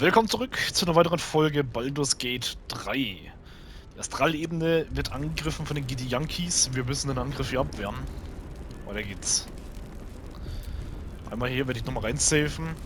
Willkommen zurück zu einer weiteren Folge Baldurs Gate 3. Die Astralebene wird angegriffen von den Gidi-Yankees. Wir müssen den Angriff hier abwehren. Weiter geht's. Einmal hier werde ich nochmal reinsafen.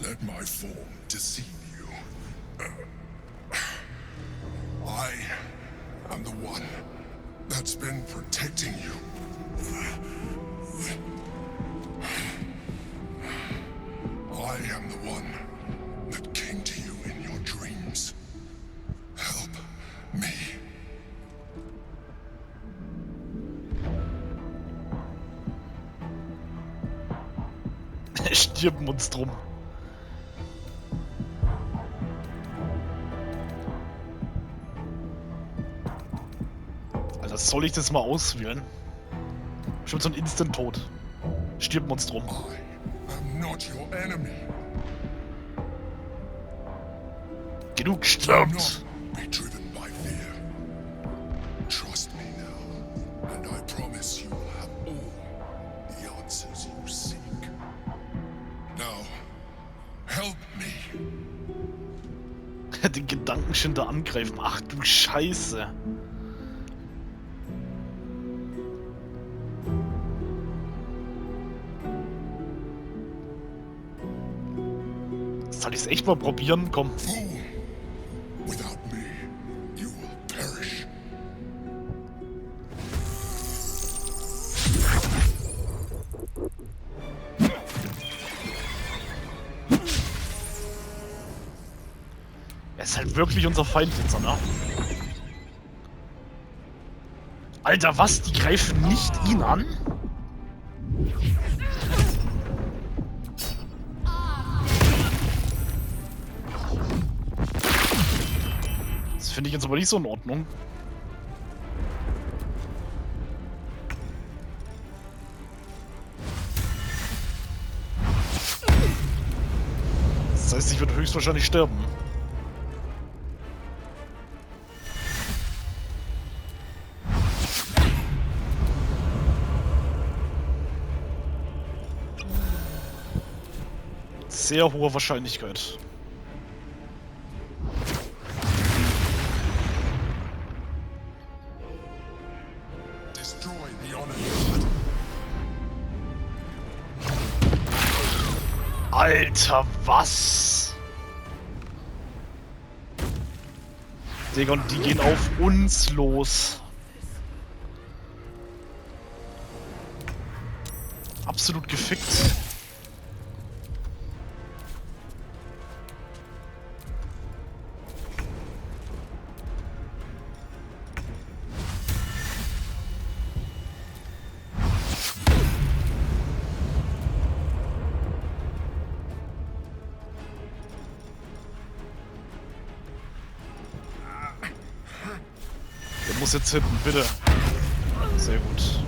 Let my form deceive you. I am the one that's been protecting you. I am the one that came to you in your dreams. Help me. Stirb, Monstrum. Soll ich das mal auswählen? Schon so ein Instant-Tod. Stirb, Monstrum. Genug stirbt! Den Gedankenschinder angreifen. Ach du Scheiße. Soll ich es echt mal probieren? Komm. Er ist halt wirklich unser Feind jetzt, ne? Alter, was? Die greifen nicht ihn an? Finde ich jetzt aber nicht so in Ordnung. Das heißt, ich würde höchstwahrscheinlich sterben. Sehr hohe Wahrscheinlichkeit. Alter, was? Digga, und die gehen auf uns los. Absolut gefickt. Muss jetzt hinten, bitte. Sehr gut.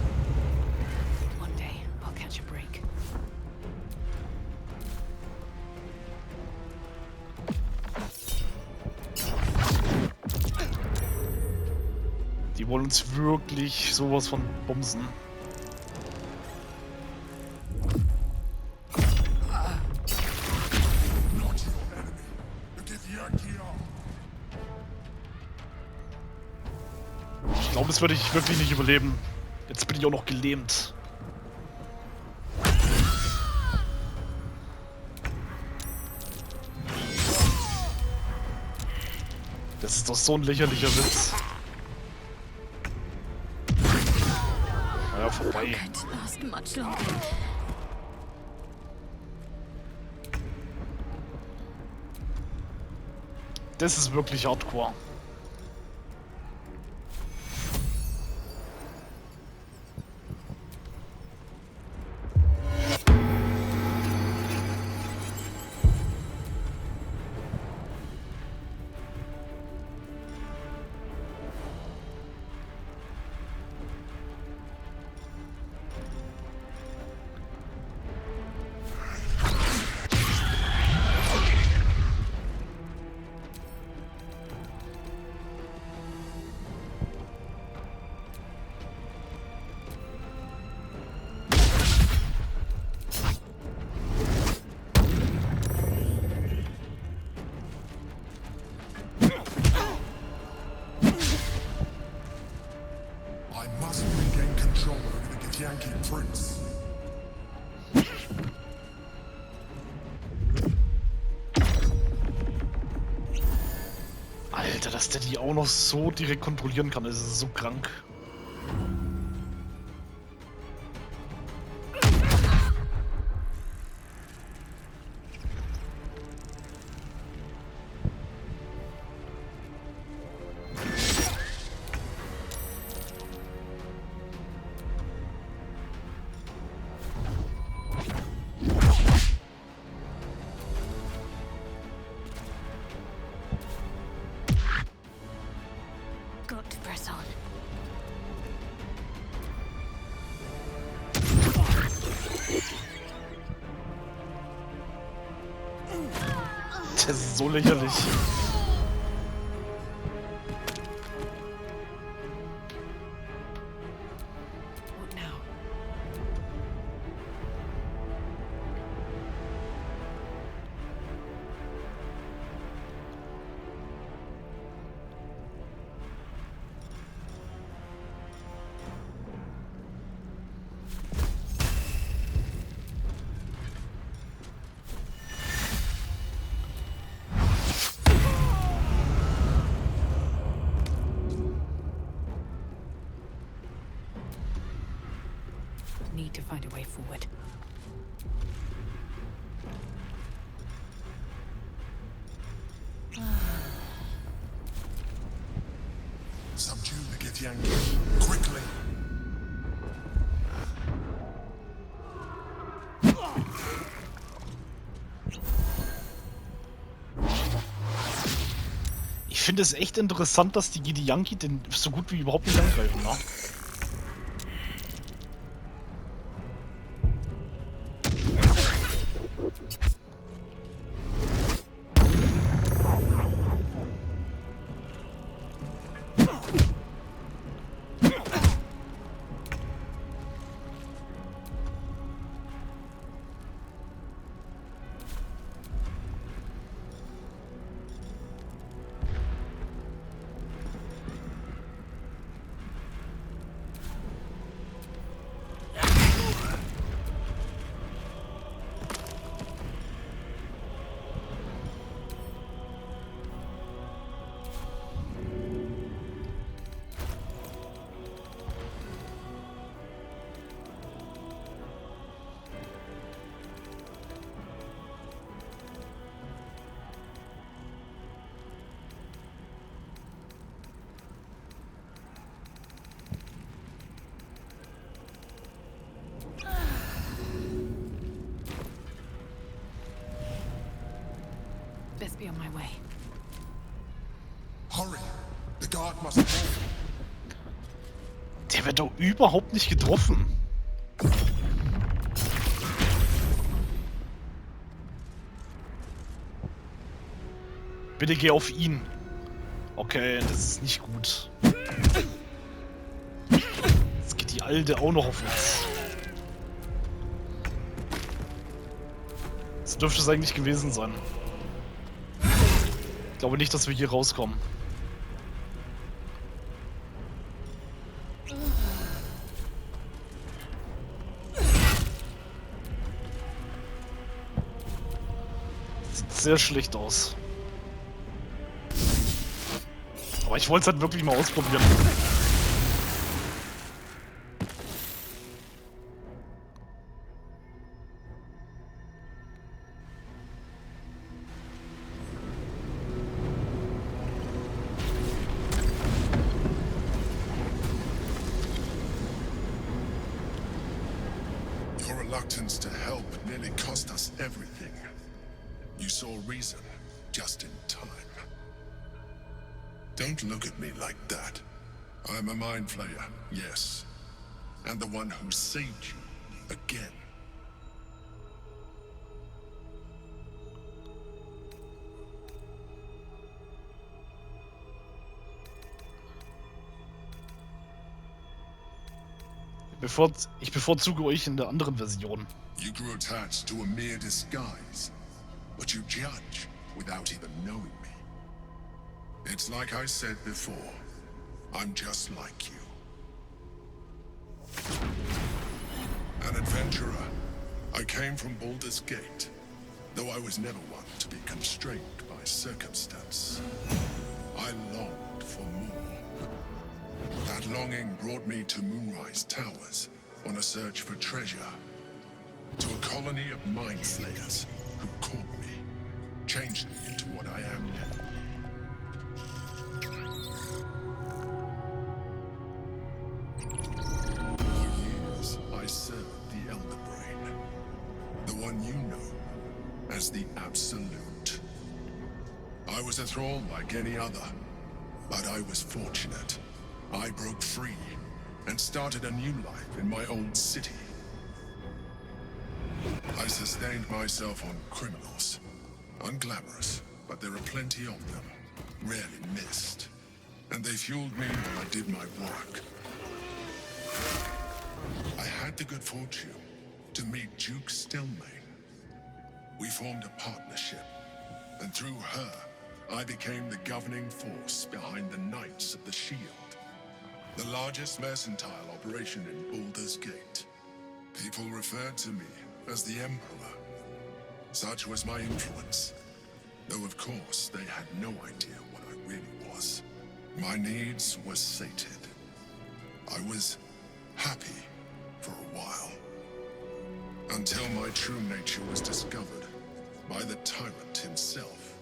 Die wollen uns wirklich sowas von bumsen. das würde ich wirklich nicht überleben. Jetzt bin ich auch noch gelähmt. Das ist doch so ein lächerlicher Witz. Naja, vorbei. Das ist wirklich hardcore. Alter, dass der die auch noch so direkt kontrollieren kann, das ist so krank. Das ist so lächerlich. Need to find a way forward. Subdue the Githyanki quickly. Ich finde es echt interessant, dass die Githyanki den so gut wie überhaupt nicht angreifen, ne? Best be on my way. Hurry! The guard must fall. Der wird doch überhaupt nicht getroffen. Bitte geh auf ihn. Okay, das ist nicht gut. Jetzt geht die Alte auch noch auf uns. Das dürfte es eigentlich gewesen sein. Ich glaube nicht, dass wir hier rauskommen. sehr schlecht aus. Aber ich wollte es halt wirklich mal ausprobieren. Your reluctance to help nearly cost us everything. You saw reason just in time. Don't look at me like that. I'm a mind flayer, yes. And the one who saved you again. Ich bevorzuge euch in der anderen Version. You grew attached to a mere disguise, but you judge without even knowing me. It's like I said before, I'm just like you. An adventurer, I came from Baldur's Gate, though I was never one to be constrained by circumstance. I longed for more. That longing brought me to Moonrise Towers on a search for treasure. To a colony of mind flayers who caught me, changed me into what I am now. For years, I served the Elder Brain, the one you know as the Absolute. I was a thrall like any other, but I was fortunate. I broke free and started a new life in my old city. I sustained myself on criminals. Unglamorous, but there are plenty of them. Rarely missed. And they fueled me while I did my work. I had the good fortune to meet Duke Stelmane. We formed a partnership, and through her, I became the governing force behind the Knights of the Shield. The largest mercantile operation in Baldur's Gate. People referred to me as the Emperor. Such was my influence. Though of course they had no idea what I really was. My needs were sated. I was happy for a while. Until my true nature was discovered by the tyrant himself,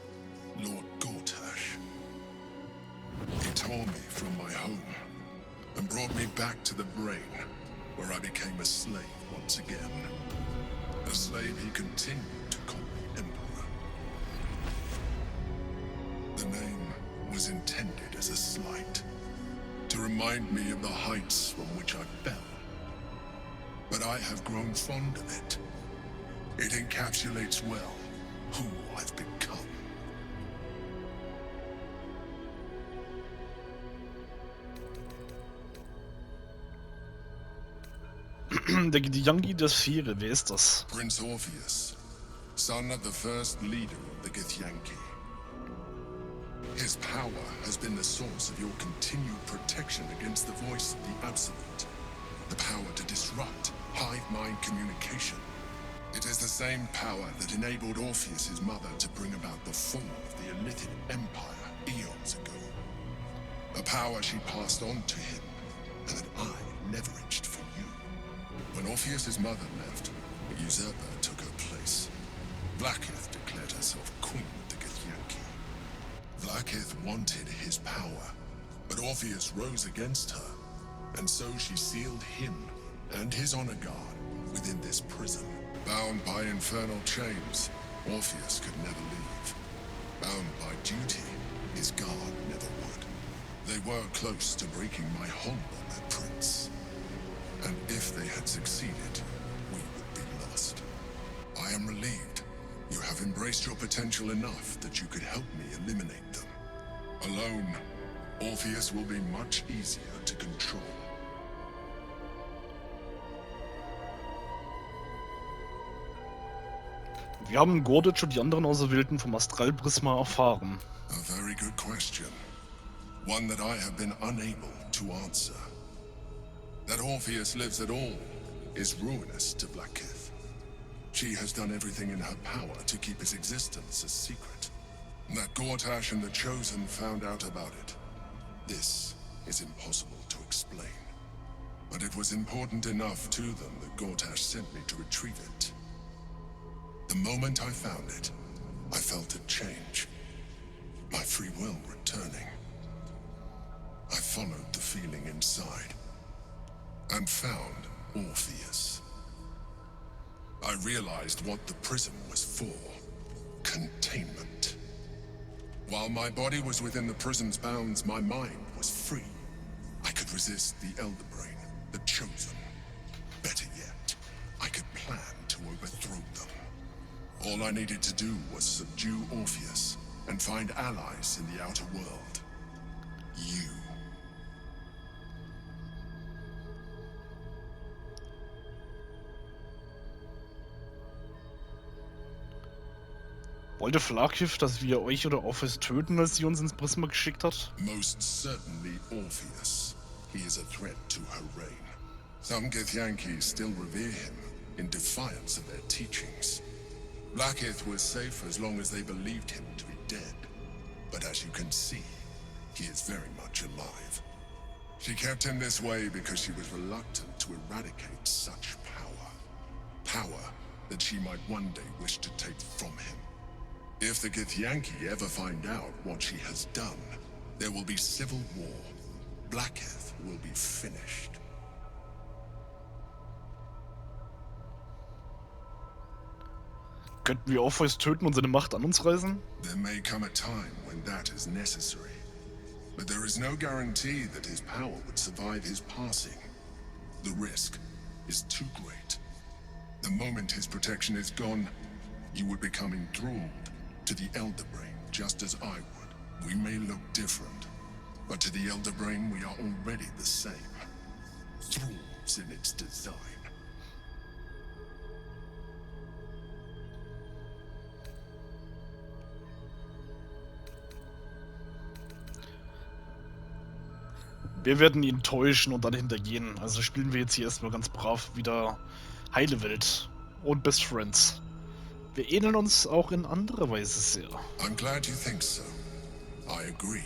Lord Gortash. He tore me from my home and brought me back to the Brain, where I became a slave once again. A slave he continued to call me Emperor. The name was intended as a slight, to remind me of the heights from which I fell. But I have grown fond of it. It encapsulates well who I've become. Der Githyanki der Sphäre, wer ist das? Prince Orpheus, son of the first leader of the Githyanki. His power has been the source of your continued protection against the voice of the Absolute. The power to disrupt hive mind communication. It is the same power that enabled Orpheus's mother to bring about the fall of the Elitid Empire eons ago. A power she passed on to him, and that I leveraged for you. When Orpheus's mother left, a usurper took her place. Blackith declared herself queen of the Githyanki. Blackith wanted his power, but Orpheus rose against her, and so she sealed him and his honor guard within this prison. Bound by infernal chains, Orpheus could never leave. Bound by duty, his guard never would. They were close to breaking my hold on that prince. And if they had succeeded, we would be lost. I am relieved. You have embraced your potential enough that you could help me eliminate them. Alone, Orpheus will be much easier to control. Wir haben Gordic und die anderen Auserwählten vom Astralprisma erfahren. A very good question. One that I have been unable to answer. That Orpheus lives at all is ruinous to Blackith. She has done everything in her power to keep his existence a secret. That Gortash and the Chosen found out about it. This is impossible to explain. But it was important enough to them that Gortash sent me to retrieve it. The moment I found it, I felt a change. My free will returning. I followed the feeling inside and found Orpheus. I realized what the prism was for. Containment. While my body was within the prison's bounds, my mind was free. I could resist the Elder Brain, the Chosen. Better yet, I could plan to overthrow them. All I needed to do was subdue Orpheus and find allies in the outer world. You. Wollte Flaghiff, dass wir euch oder Orpheus töten, als sie uns ins Prisma geschickt hat? Most certainly Orpheus. He is a threat to her reign. Some Githyanki still revere him in defiance of their teachings. Blackith was safe as long as they believed him to be dead. But as you can see, he is very much alive. She kept him this way because she was reluctant to eradicate such power. Power that she might one day wish to take from him. If the Githyanki ever find out what she has done, there will be civil war. Blackith will be finished. Könnten wir Orpheus töten und seine Macht an uns reißen? There may come a time when that is necessary. But there is no guarantee that his power would survive his passing. The risk is too great. The moment his protection is gone, you would become enthralled to the Elder Brain, just as I would. We may look different, but to the Elder Brain we are already the same. Thralls in its design. Wir werden ihn täuschen und dann hintergehen. Also spielen wir jetzt hier erstmal ganz brav wieder heile Welt und Best Friends. Wir ähneln uns auch in anderer Weise sehr. I'm glad you think so. I agree.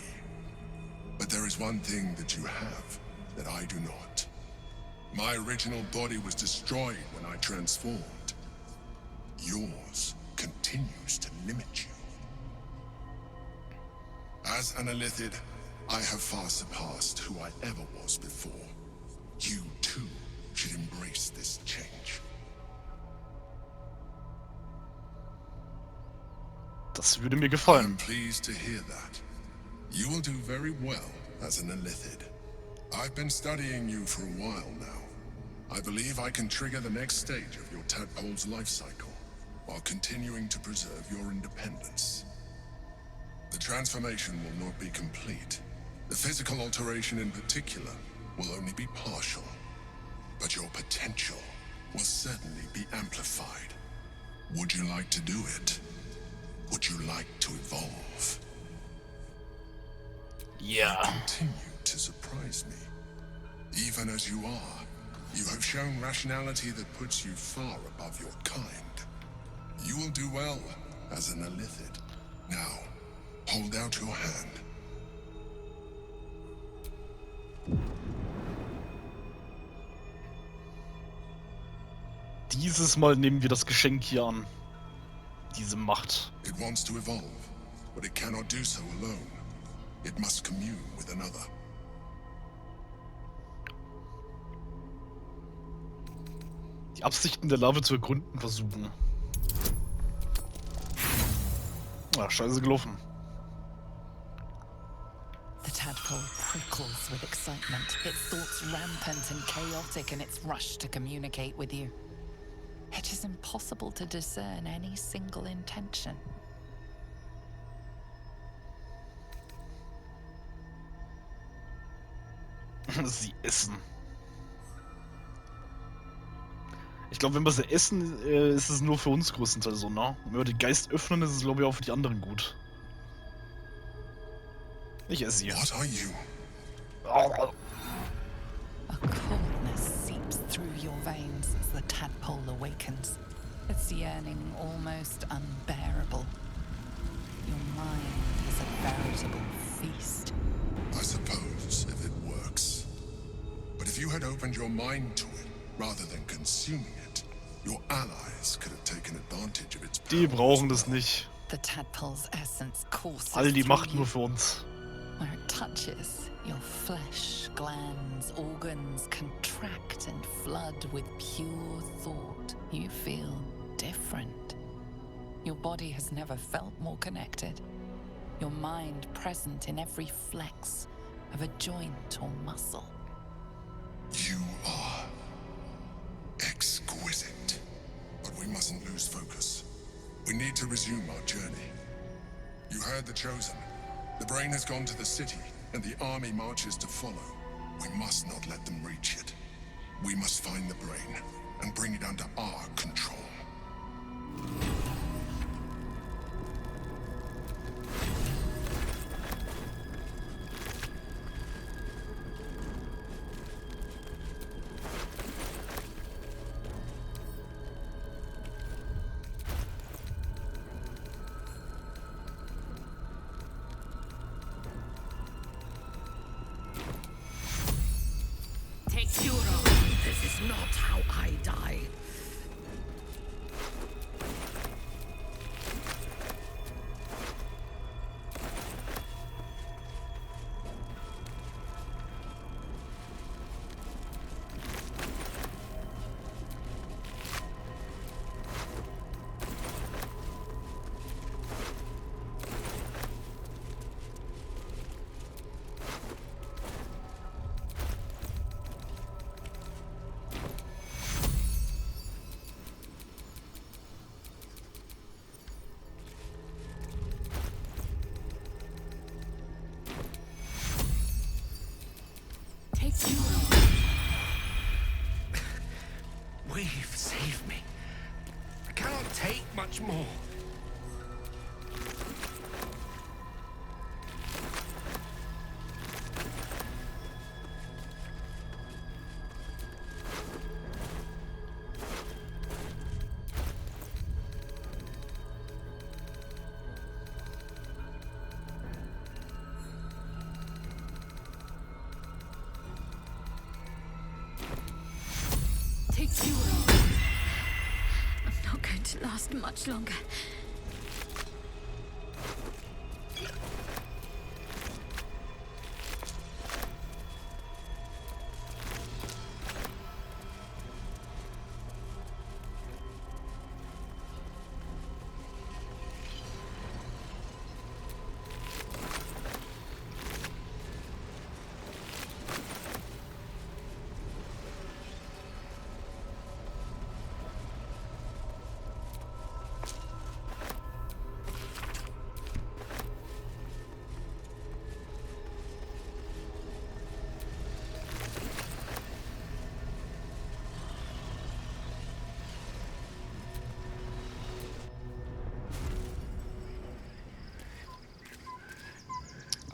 But there is one thing that you have that I do not. My original body was destroyed when I transformed. Yours continues to limit you. As an Illithid, I have far surpassed who I ever was before. You too should embrace this change. Das würde mir I'm gefallen. pleased to hear that. You will do very well as an Illithid. I've been studying you for a while now. I believe I can trigger the next stage of your tadpole's life cycle, while continuing to preserve your independence. The transformation will not be complete. The physical alteration in particular will only be partial. But your potential will certainly be amplified. Would you like to do it? Would you like to evolve? Ja. Continue to surprise me. Even as you are, you have shown rationality that puts you far above your kind. You will do well as an Illithid. Now, hold out your hand. Dieses Mal nehmen wir das Geschenk hier an. Diese Macht. It wants to evolve, but it cannot do so alone. It must commune with another. Die Absichten der Larve zu ergründen versuchen. Ah, scheiße gelaufen. The tadpole prickles with excitement, its thoughts rampant and chaotic in its rush to communicate with you. It is impossible to discern any single intention. Sie essen. Ich glaube, wenn wir sie essen, ist es nur für uns größtenteils so, ne? Wenn wir den Geist öffnen, ist es, glaube ich, auch für die anderen gut. Ich esse sie. What are you? A coldness seeps through your veins as the tadpole awakens. Its yearning almost unbearable. Your mind is a veritable feast. I suppose, if it works. But if you had opened your mind to it, rather than consuming it, your allies could have taken advantage of its power. Die brauchen das nicht. The tadpole's essence courses All die through Macht you. nur für uns. Where it touches, your flesh, glands, organs contract and flood with pure thought. You feel different. Your body has never felt more connected. Your mind present in every flex of a joint or muscle. You are exquisite. But we mustn't lose focus. We need to resume our journey. You heard the Chosen. The brain has gone to the city, and the army marches to follow. We must not let them reach it. We must find the brain, and bring it under our control. Take Euro. This is not how I die. Take Euro. We've saved me. I cannot take much more. Take Euro. I'm not going to last much longer.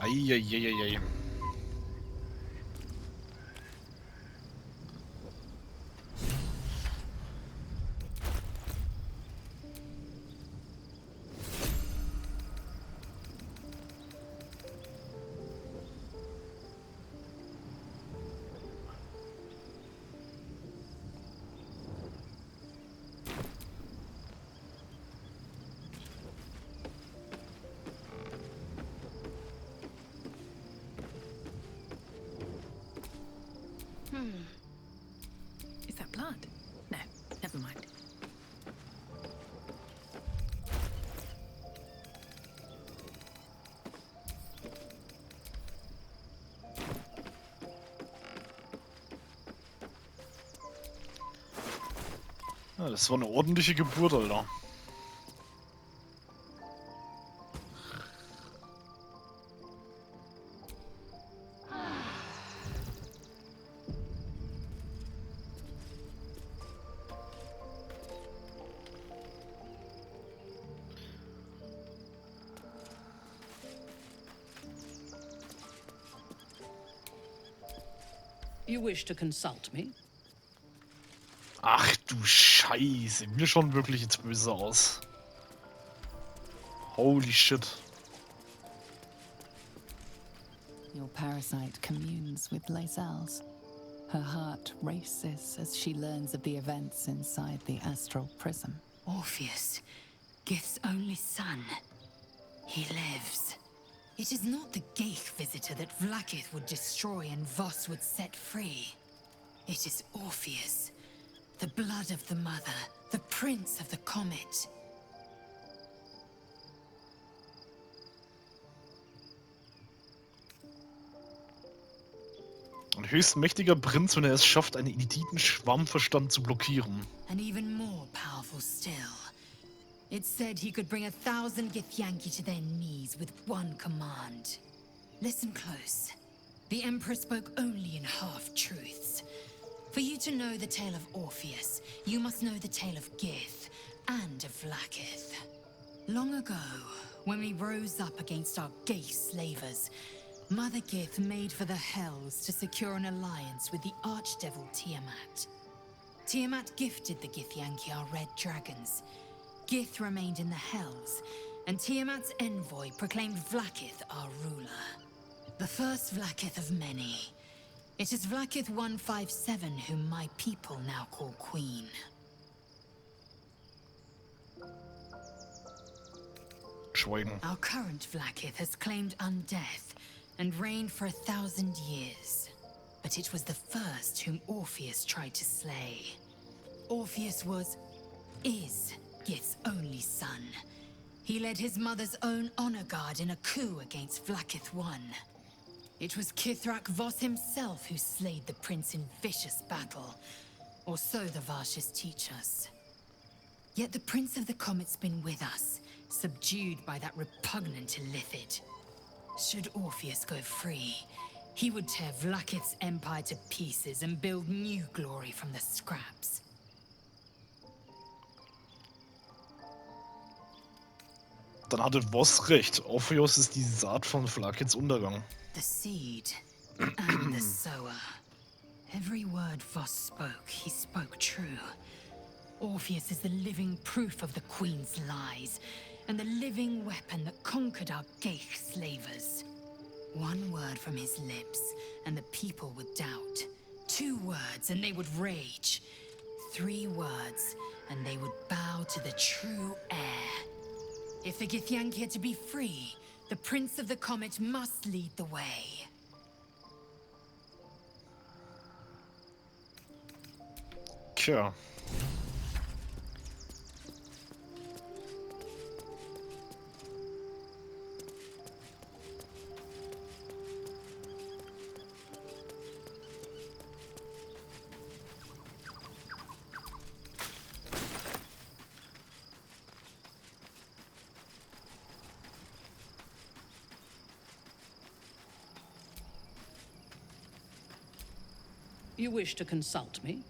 Eieieiei. Is that blood? No, never mind. Ja, das war eine ordentliche Geburt, Alter. You wish to consult me? Ach du Scheiße, mir schon wirklich jetzt böse aus. Holy shit. Your parasite communes with Lae'zel's. Her heart races as she learns of the events inside the astral prism. Orpheus, Gith's only son. He lives. It is not the Geich visitor that Vlaakith would destroy and Voss would set free. It is Orpheus, the blood of the mother, the prince of the comet. Ein höchst mächtiger Prinz, wenn er es schafft, einen Eliten-Schwarmverstand zu blockieren. And even more powerful still. It said he could bring 1,000 Githyanki to their knees with one command. Listen close. The Emperor spoke only in half-truths. For you to know the tale of Orpheus, you must know the tale of Gith and of Vlaakith. Long ago, when we rose up against our Geich slavers, Mother Gith made for the Hells to secure an alliance with the Archdevil Tiamat. Tiamat gifted the Githyanki our red dragons. Gith remained in the Hells, and Tiamat's envoy proclaimed Vlaakith our ruler. The first Vlaakith of many. It is Vlaakith 157 whom my people now call Queen. Schweigen. Our current Vlaakith has claimed undeath and reigned for 1,000 years. But it was the first whom Orpheus tried to slay. Orpheus is Gith's only son. He led his mother's own honor guard in a coup against Vlaakith I. It was Kithrak Voss himself who slayed the prince in vicious battle, or so the Varshas teach us. Yet the Prince of the Comet's been with us, subdued by that repugnant Illithid. Should Orpheus go free, he would tear Vlaakith's empire to pieces and build new glory from the scraps. Dann hatte Voss recht. Orpheus ist die Saat von Vlaakiths Untergang. The seed and the sower. Every word Voss spoke, he spoke true. Orpheus is the living proof of the Queen's lies, and the living weapon that conquered our Geich slavers. One word from his lips, and the people would doubt. 2 words, and they would rage. 3 words, and they would bow to the true heir. If the Githyanki are to be free, the Prince of the Comet must lead the way. Tja. You wish to consult me?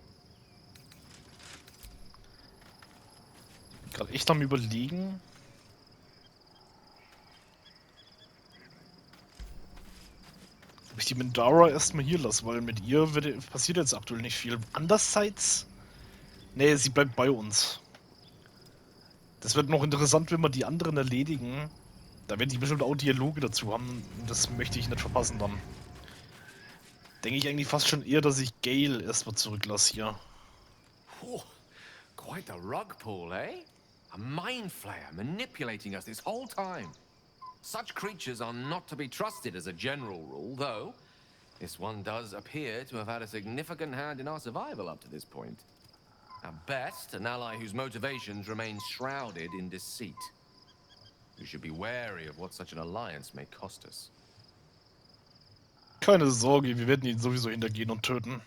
Gerade echt am Überlegen. Ob ich die Mindara erstmal hier lasse, weil mit ihr passiert jetzt aktuell nicht viel. Andererseits. Nee, sie bleibt bei uns. Das wird noch interessant, wenn wir die anderen erledigen. Da werden die bestimmt auch Dialoge dazu haben. Das möchte ich nicht verpassen dann. Denke ich eigentlich fast schon eher, dass ich Gale erstmal zurücklasse hier. Oh, quite a rug pull, eh? A mind flayer manipulating us this whole time. Such creatures are not to be trusted as a general rule, though this one does appear to have had a significant hand in our survival up to this point. At best, an ally whose motivations remain shrouded in deceit. We should be wary of what such an alliance may cost us. Keine Sorge, wir werden ihn sowieso hintergehen und töten.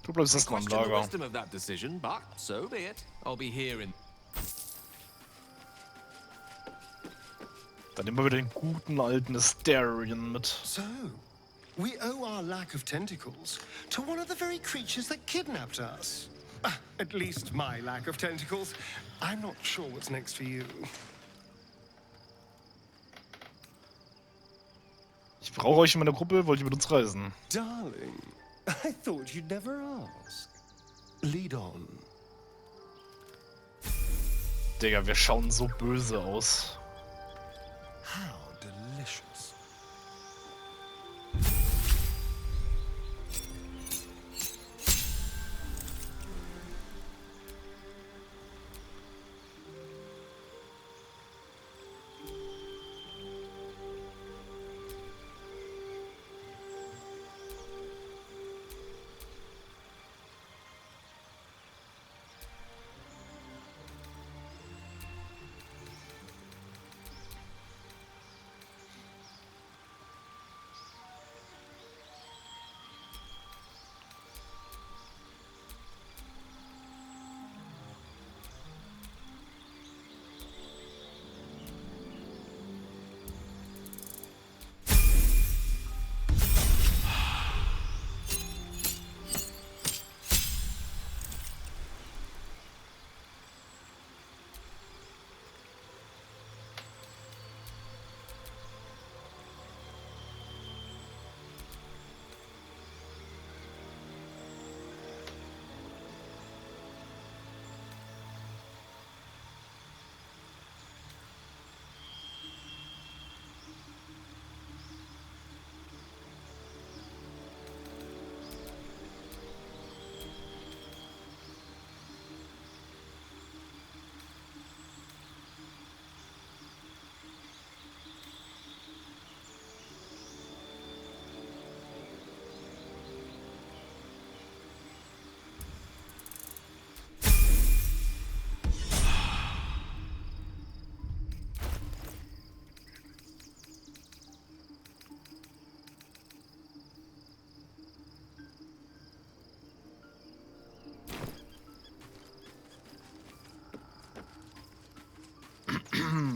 Du bleibst erstmal im Lager. Dann nehmen wir wieder den guten alten Asterion mit. So, we owe our lack of tentacles to one of the very creatures that kidnapped us. At least my lack of tentacles. I'm not sure what's next for you. Ich brauche euch in meiner Gruppe, wollt ihr mit uns reisen? Darling, I thought you'd never ask. Lead on. Digga, wir schauen so böse aus. How delicious.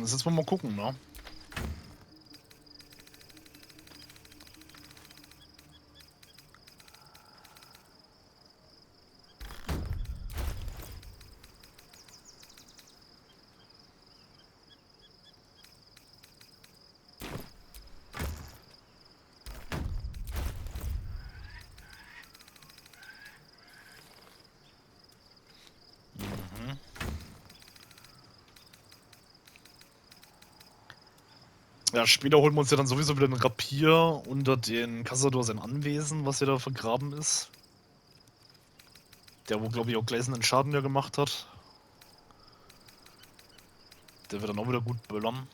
Das jetzt wollen wir mal gucken, ne? Ja, später holen wir uns ja dann sowieso wieder einen Rapier unter den Cazador sein Anwesen, was ja da vergraben ist. Der, wo glaube ich auch gleißenden Schaden ja gemacht hat. Der wird dann auch wieder gut böllern.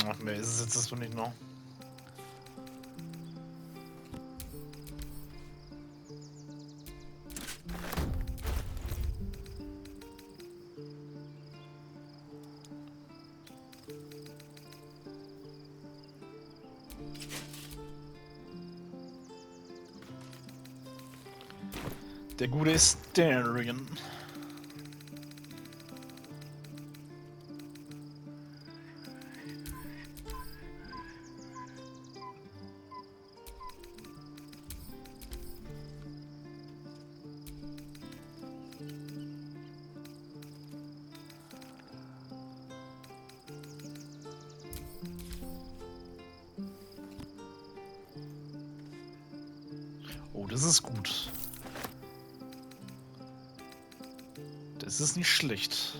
Ach, mehr ist es jetzt so nicht noch. Der gute ist Darian. das ist gut. Das ist nicht schlecht.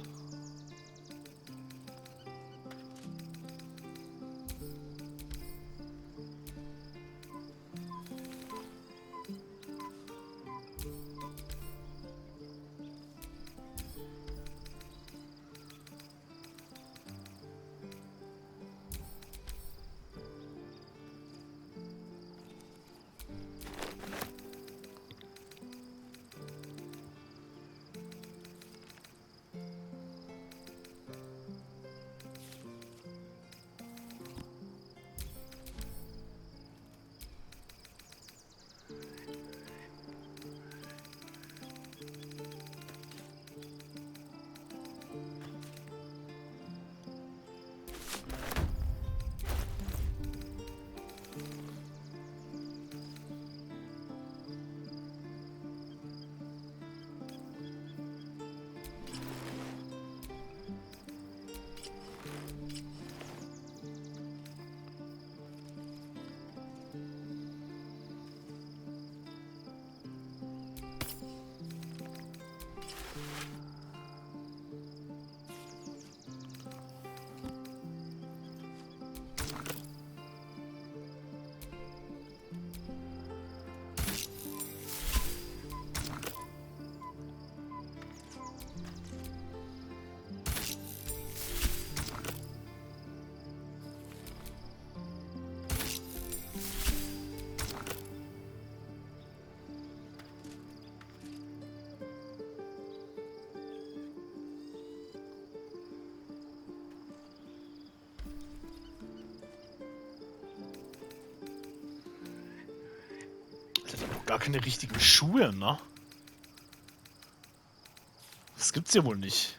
Gar keine richtigen Schuhe, ne? Das gibt's ja wohl nicht.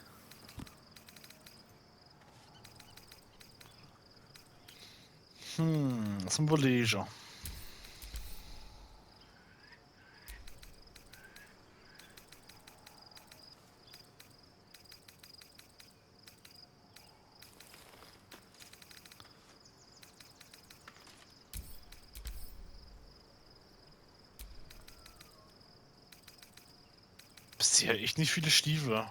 Was haben wir Leisure? Bisher echt nicht viele Stiefel.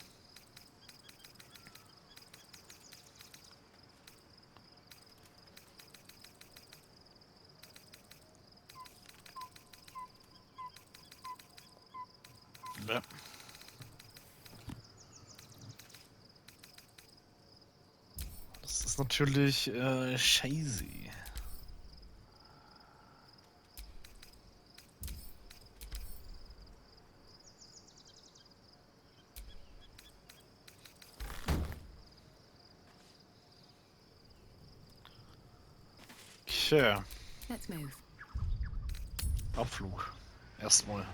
Ne. Das ist natürlich scheiße. Okay. Let's move. Abflug. Erstmal.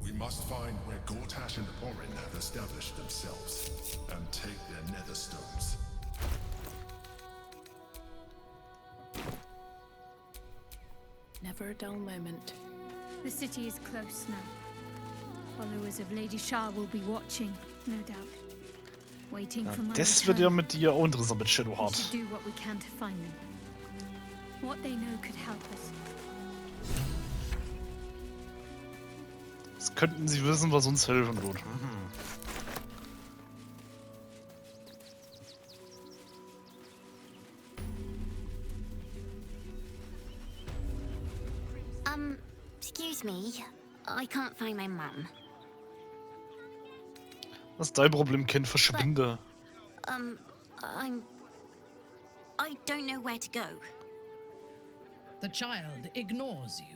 We must find where Gortash and Orin have established themselves, and take their nether stones. Never a dull moment. The city is close now. Followers of Lady Shah will be watching, no doubt. Waiting for my Das wird ja return. mit dir auch interessant mit We Shadowheart. should do what we can to find them. What they know could help us. Das könnten sie wissen, was uns helfen wird. Excuse me. I can't find my mum. Was ist dein Problem, Kind? Verschwinde. I don't know where to go. The child ignores you.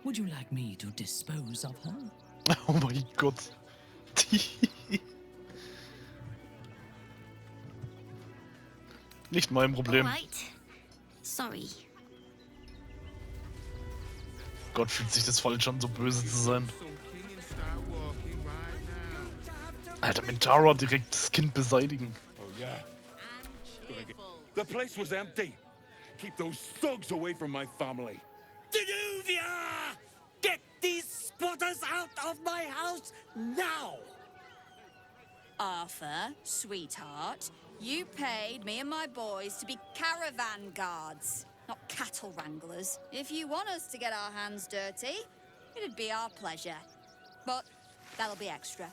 Would you like me to dispose of her? Oh mein Gott. Nicht mein Problem. Alright. Sorry. Gott, fühlt sich das falsch an, so böse zu sein. Alter, Mintara direkt das Kind beseitigen. Oh yeah. The place was empty. Keep those thugs away from my family. Danuvia! Get these squatters out of my house now! Arthur, sweetheart, you paid me and my boys to be caravan guards, not cattle wranglers. If you want us to get our hands dirty, it'd be our pleasure. But that'll be extra.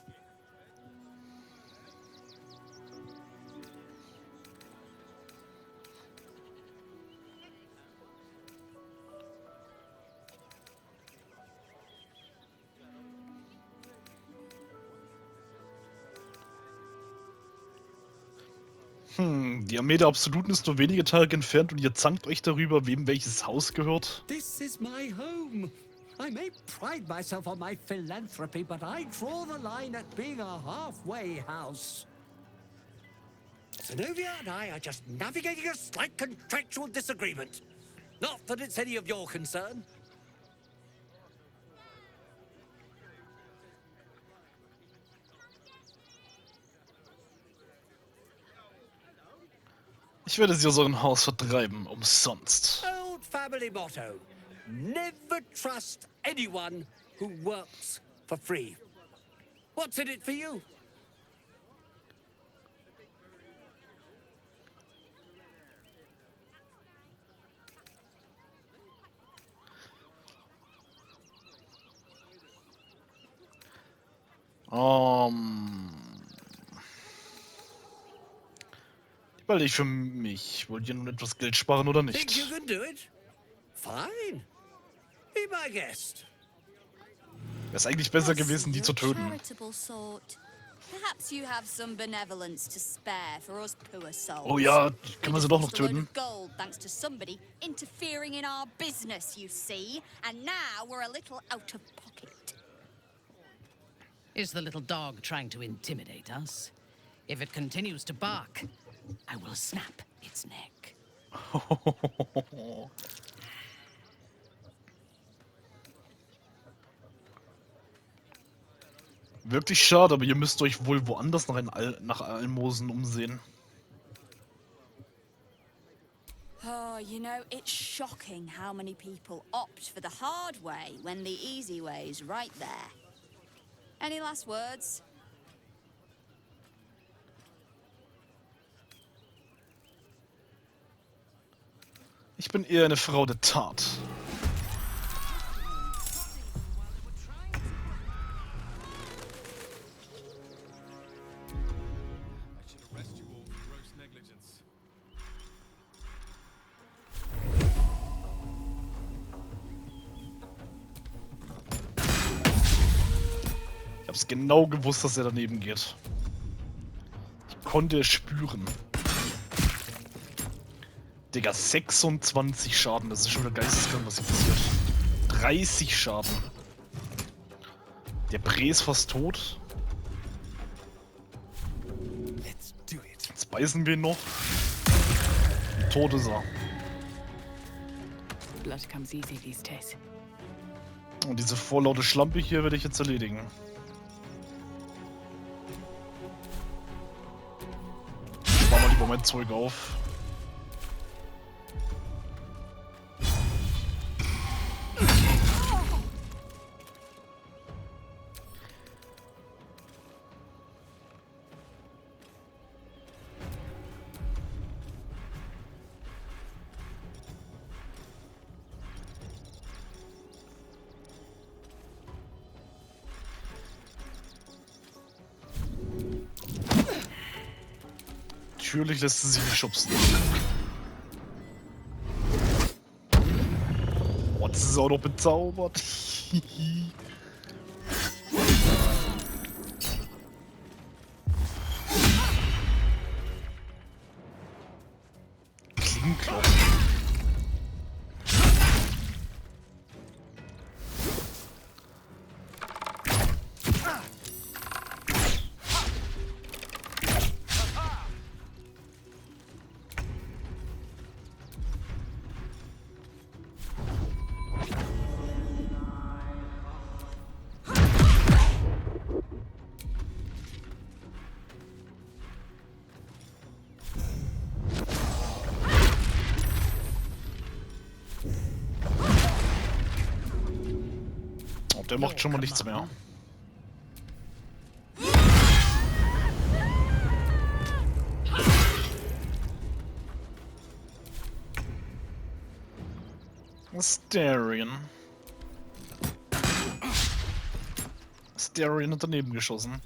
Die Armee der Absoluten ist nur wenige Tage entfernt und ihr zankt euch darüber, wem welches Haus gehört? This is my home. I may pride myself on my philanthropy, but I draw the line at being a halfway house. Zenobia and I are just navigating a slight contractual disagreement. Not that it's any of your concern. Ich werde sie aus eurem Haus vertreiben, umsonst. Old family motto. Never trust anyone who works for free. What's in it for you? Weil ich für mich. Wollt ihr nun etwas Geld sparen oder nicht? Think you can do it? Fine. Be my guest. Wäre es eigentlich besser gewesen, die zu töten. Perhaps you have some benevolence to spare for us poor souls. Oh ja, kann man sie doch noch töten. Gold thanks to somebody interfering in our business, you see, and now we're a little out of pocket. Is the little dog trying to intimidate us? If it continues to bark, I will snap its neck. Wirklich schade, aber ihr müsst euch wohl woanders nach Almosen umsehen. Oh, you know, it's shocking how many people opt for the hard way when the easy way's right there. Any last words? Ich bin eher eine Frau der Tat. Ich hab's genau gewusst, dass er daneben geht. Ich konnte es spüren. Digga, 26 Schaden, das ist schon wieder geisteskrank, was hier passiert. 30 Schaden. Der Prä ist fast tot. Jetzt beißen wir ihn noch. Und tot ist er. Blood comes easy these days. Und diese vorlaute Schlampe hier werde ich jetzt erledigen. Ich mach mal lieber mein Zeug auf. Natürlich lässt sie sich nicht schubsen. Oh, das ist auch noch bezaubert. Klingenkloppen. Und der macht schon mal nichts mehr. Asterion. Asterion hat daneben geschossen.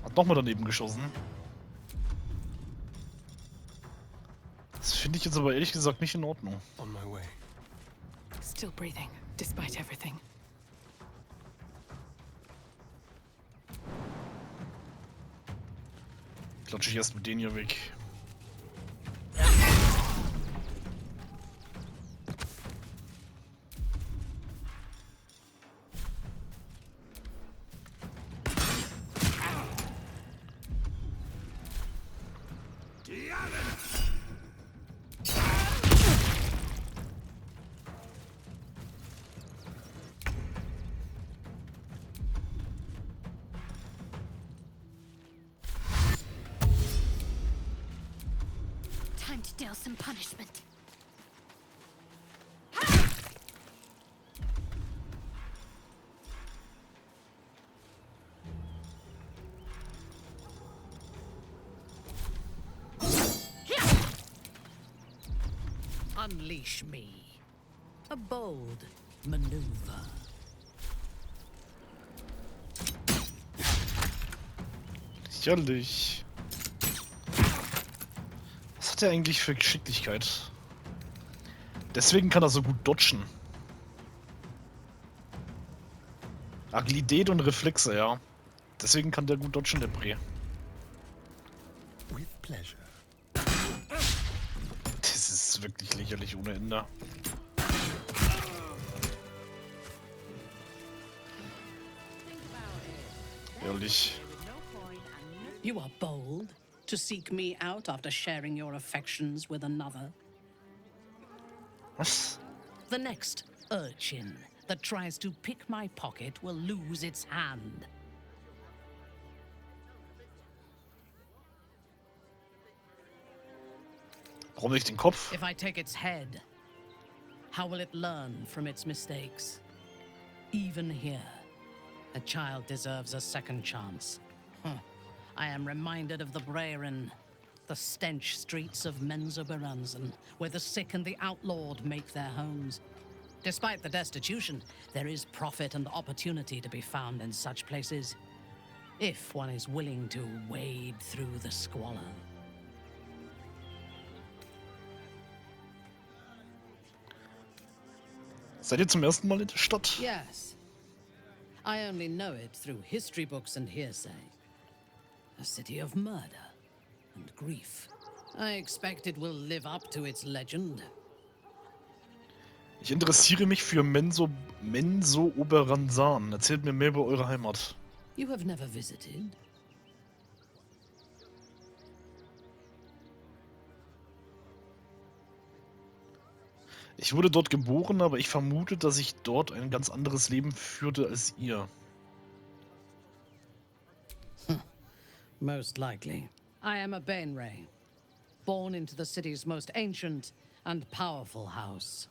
Hat nochmal daneben geschossen. Das finde ich jetzt aber ehrlich gesagt nicht in Ordnung. On my way. Still breathing, despite everything. Klatsche ich erst mit denen hier weg. Time to deal some punishment. Unleash me. A bold maneuver. Sicherlich. Was hat er eigentlich für Geschicklichkeit? Deswegen kann er so gut dodgen. Agilität und Reflexe, ja. Deswegen kann der gut dodgen, der Bre. With pleasure. Das ist wirklich lächerlich ohne Ende. Ehrlich. You are bold to seek me out after sharing your affections with another. Was? The next urchin that tries to pick my pocket will lose its hand. Warum nicht den Kopf? If I take its head, how will it learn from its mistakes? Even here, a child deserves a second chance. I am reminded of the Brehren, the stench streets of Menzoberranzan, where the sick and the outlawed make their homes. Despite the destitution, there is profit and opportunity to be found in such places, if one is willing to wade through the squalor. Seid ihr zum ersten Mal in der Stadt? Yes. I only know it through history books and hearsay. A city of murder and grief. I expect it will live up to its legend. Ich interessiere mich für Menzoberranzan. Erzählt mir mehr über eure Heimat. You have never visited? Ich wurde dort geboren, aber ich vermute, dass ich dort ein ganz anderes Leben führte als ihr. Most likely. I am a Bainray, born into the city's most ancient and powerful house.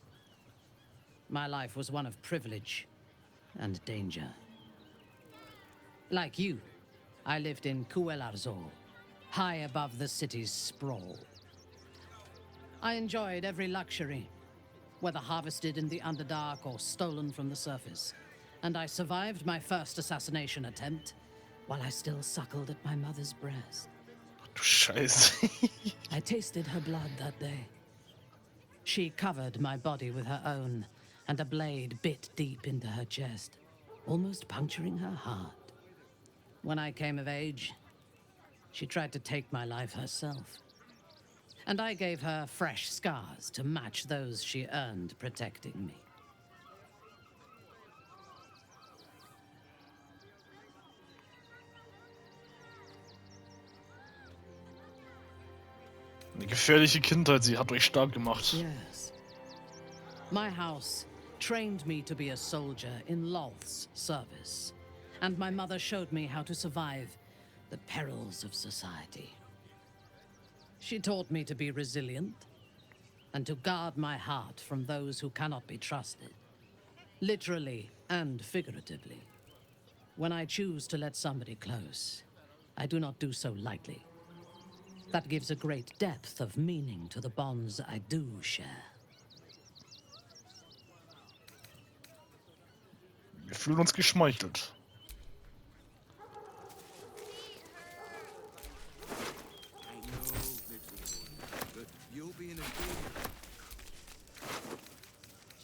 My life was one of privilege and danger. Like you, I lived in Kuelarzor, high above the city's sprawl. I enjoyed every luxury, whether harvested in the Underdark or stolen from the surface. And I survived my first assassination attempt while I still suckled at my mother's breast. Du Scheiße. I tasted her blood that day. She covered my body with her own, and a blade bit deep into her chest, almost puncturing her heart. When I came of age, she tried to take my life herself. And I gave her fresh scars to match those she earned protecting me. Eine gefährliche Kindheit, sie hat euch stark gemacht. Yes. My house trained me to be a soldier in Lolth's service, and my mother showed me how to survive the perils of society. She taught me to be resilient and to guard my heart from those who cannot be trusted. Literally and figuratively. When I choose to let somebody close, I do not do so lightly. That gives a great depth of meaning to the bonds I do share. Wir fühlen uns geschmeichelt.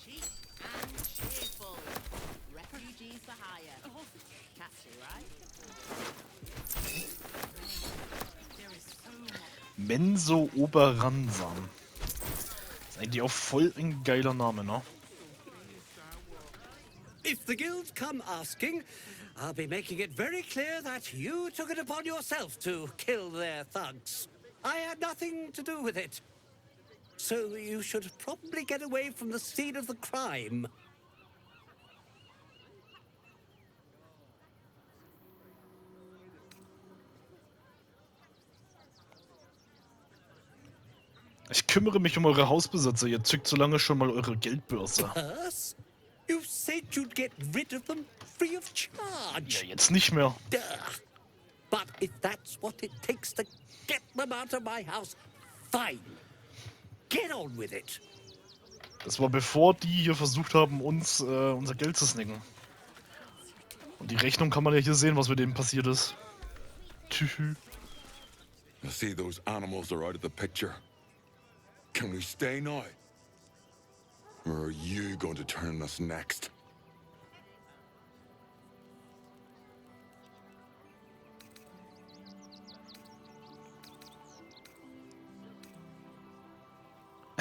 Cheap and cheerful. Refugees for hire. Catchy, right? Menso Oberransam. Ist eigentlich auch voll ein geiler Name, ne? If the guild come asking, I'll be making it very clear that you took it upon yourself to kill their thugs. I had nothing to do with it. So you should probably get away from the scene of the crime. Ich kümmere mich um eure Hausbesitzer. Ihr zückt so lange schon mal eure Geldbörse. Us? You said you'd get rid of them free of charge. Ja, jetzt nicht mehr. Duh. But if that's what it takes to get them out of my house, fine. Get on with it. Das war bevor die hier versucht haben, uns unser Geld zu snacken. Und die Rechnung kann man ja hier sehen, was mit denen passiert ist. Tschüss. I see those animals are out of the picture. Can we stay now? Or are you going to turn us next?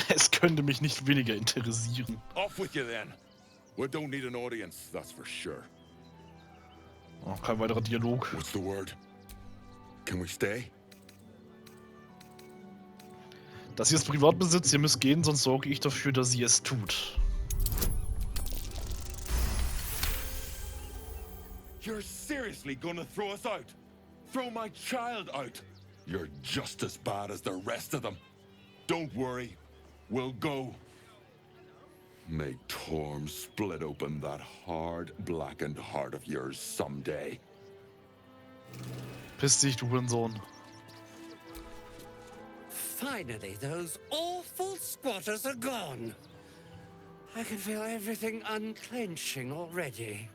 Es könnte mich nicht weniger interessieren. Off with you then. We don't need an audience, that's for sure. Oh, kein weiterer Dialog. What's the word? Can we stay? Das hier ist Privatbesitz, ihr müsst gehen, sonst sorge ich dafür, dass ihr es tut. You're seriously gonna throw us out? Throw my child out? You're just as bad as the rest of them. Don't worry, we'll go. May Torm split open that hard, blackened heart of yours someday. Piss dich, du Hurensohn. Finally, those awful squatters are gone. I can feel everything unclenching already.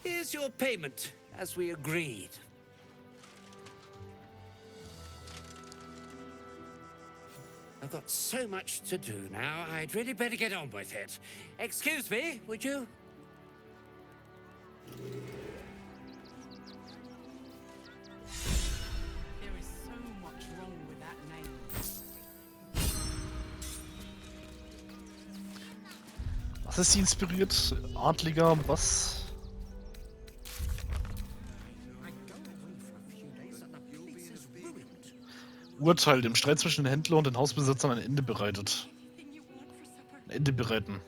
Here's your payment, as we agreed. I've got so much to do now, I'd really better get on with it. Excuse me, would you? There is so much wrong with that name. Was ist sie inspiriert? Adliger, was? Urteil, dem Streit zwischen den Händlern und den Hausbesitzern ein Ende bereitet. Ein Ende bereiten.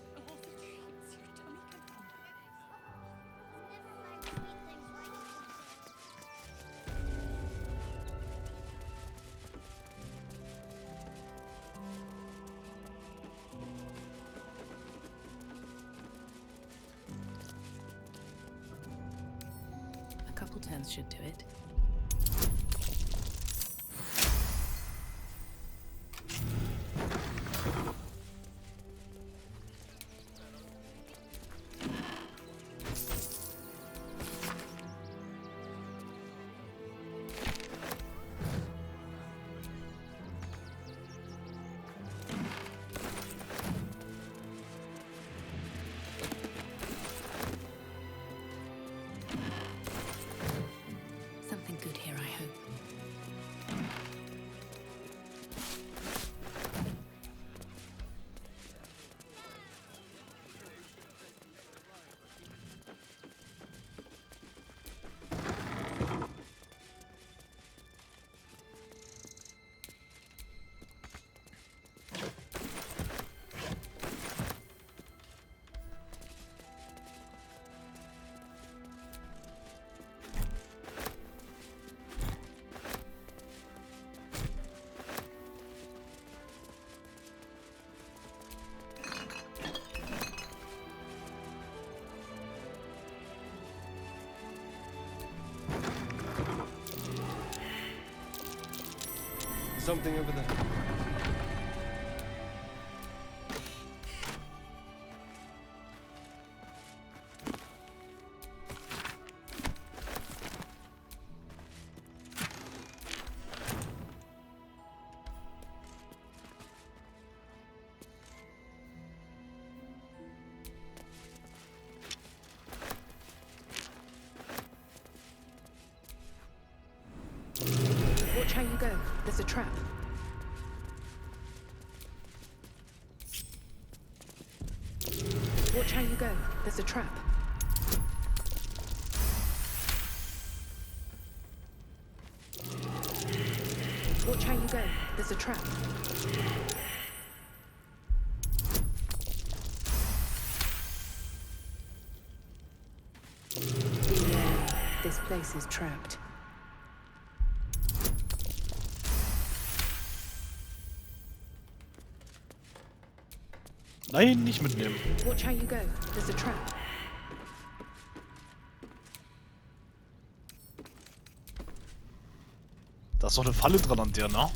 A couple turns should do it. Something over there. Watch how you go. There's a trap. Watch how you go. There's a trap. Watch how you go. There's a trap. This place is trapped. Nein, nicht mitnehmen. Watch how you go. There's a trap. Da ist doch eine Falle dran an der, ne?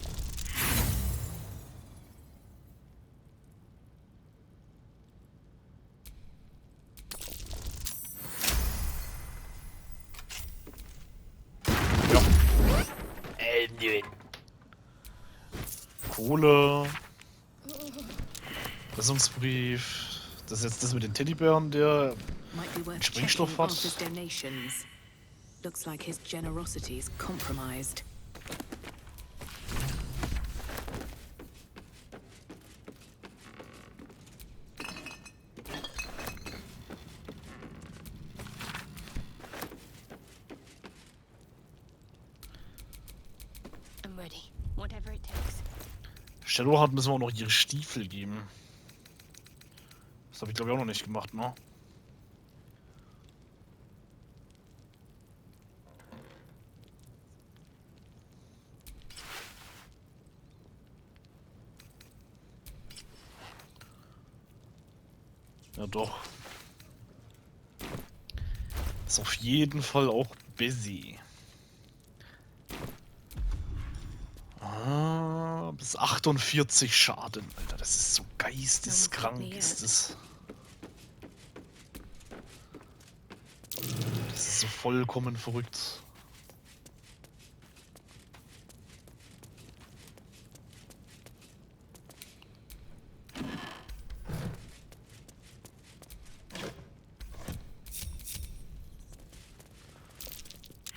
Ja. Nö. Kohle. Pressungsbrief. Das ist jetzt das mit den Teddybären, der Sprengstoff hat. Looks like his generosity is compromised. I'm ready. Whatever it takes. Shadowheart müssen wir auch noch ihre Stiefel geben. Das habe ich glaube ich auch noch nicht gemacht, ne? Ja doch. Ist auf jeden Fall auch busy. Ah, bis 48 Schaden, Alter. Das ist so geisteskrank, ist das. Das ist so vollkommen verrückt.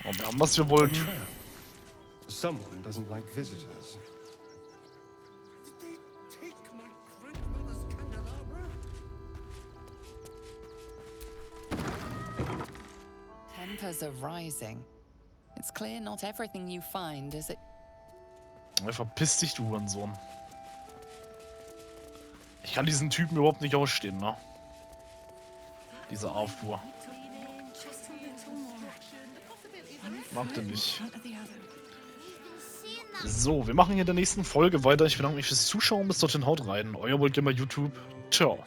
Oh, wir haben was wir wollten. Someone doesn't like visitors. Tempers are rising. It's clear not everything you find is it. Ja, verpiss dich, du Hurensohn. Ich kann diesen Typen überhaupt nicht ausstehen, ne? Diese Aufruhr. Mag den nicht. So, wir machen hier in der nächsten Folge weiter. Ich bedanke mich fürs Zuschauen. Bis dorthin, haut rein. Euer VaultGamerYT. Ciao.